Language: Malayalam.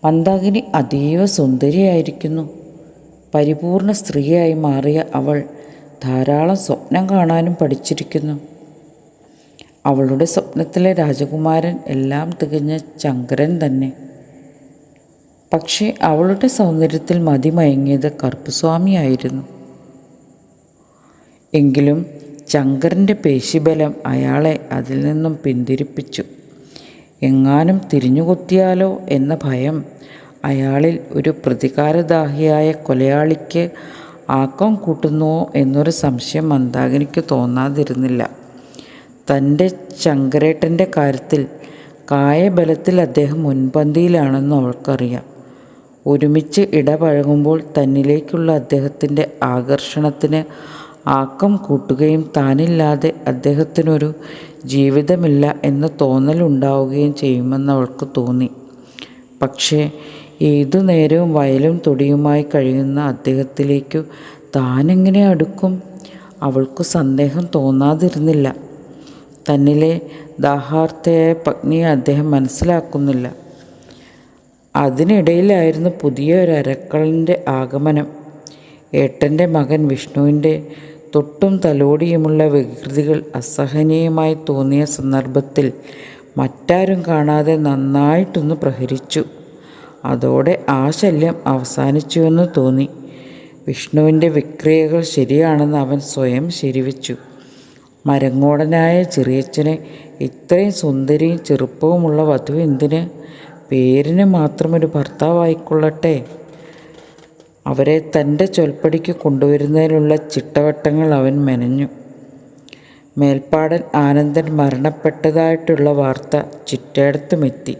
മന്ദാകിനി അതീവ സുന്ദരിയായിരിക്കുന്നു. പരിപൂർണ സ്ത്രീയായി മാറിയ അവൾ ധാരാളം സ്വപ്നം കാണാനും പഠിച്ചിരിക്കുന്നു. അവളുടെ സ്വപ്നത്തിലെ രാജകുമാരൻ എല്ലാം തികഞ്ഞ ശങ്കരൻ തന്നെ. പക്ഷേ അവളുടെ സൗന്ദര്യത്തിൽ മതിമയങ്ങിയത് കറുപ്പുസ്വാമിയായിരുന്നു. എങ്കിലും ശങ്കരൻ്റെ പേശിബലം അയാളെ അതിൽ നിന്നും പിന്തിരിപ്പിച്ചു. എങ്ങാനും തിരിഞ്ഞുകൊത്തിയാലോ എന്ന ഭയം അയാളിൽ ഒരു പ്രതികാരദാഹിയായ കൊലയാളിക്ക് ആക്കം കൂട്ടുന്നുവോ എന്നൊരു സംശയം മന്ദാകിനിക്ക് തോന്നാതിരുന്നില്ല. തൻ്റെ ശങ്കരേട്ടൻ്റെ കാര്യത്തിൽ കായബലത്തിൽ അദ്ദേഹം മുൻപന്തിയിലാണെന്ന് അവൾക്കറിയാം. ഒരുമിച്ച് ഇടപഴകുമ്പോൾ തന്നിലേക്കുള്ള അദ്ദേഹത്തിൻ്റെ ആകർഷണത്തിന് ആക്കം കൂട്ടുകയും താനില്ലാതെ അദ്ദേഹത്തിനൊരു ജീവിതമില്ല എന്ന തോന്നലുണ്ടാവുകയും ചെയ്യുമെന്ന് അവൾക്ക് തോന്നി. പക്ഷേ ഏതു നേരവും വയലും തൊടിയുമായി കഴിയുന്ന അദ്ദേഹത്തിലേക്കു താനെങ്ങനെ അടുക്കും? അവൾക്ക് സന്ദേഹം തോന്നാതിരുന്നില്ല. തന്നിലെ ദാഹാർത്തയായ പത്നിയെ അദ്ദേഹം മനസ്സിലാക്കുന്നില്ല. അതിനിടയിലായിരുന്നു പുതിയൊരരക്കളിൻ്റെ ആഗമനം. ഏട്ടൻ്റെ മകൻ വിഷ്ണുവിൻ്റെ തൊട്ടും തലോടിയുമുള്ള വികൃതികൾ അസഹനീയമായി തോന്നിയ സന്ദർഭത്തിൽ മറ്റാരും കാണാതെ നന്നായിട്ടൊന്ന് പ്രഹരിച്ചു. അതോടെ ആ ശല്യം അവസാനിച്ചുവെന്ന് തോന്നി. വിഷ്ണുവിൻ്റെ വിക്രിയകൾ ശരിയാണെന്ന് അവൻ സ്വയം ശരിവെച്ചു. മരങ്ങോടനായ ചെറിയച്ഛന് ഇത്രയും സുന്ദരിയും ചെറുപ്പവുമുള്ള വധു എന്തിന്? പേരിന് മാത്രമൊരു ഭർത്താവായിക്കൊള്ളട്ടെ. അവരെ തൻ്റെ ചൊൽപ്പടിക്ക് കൊണ്ടുവരുന്നതിനുള്ള ചിട്ടവട്ടങ്ങൾ അവൻ മെനഞ്ഞു. മേൽപ്പാടൻ ആനന്ദൻ മരണപ്പെട്ടതായിട്ടുള്ള വാർത്ത ചിറ്റയിടത്തുമെത്തി.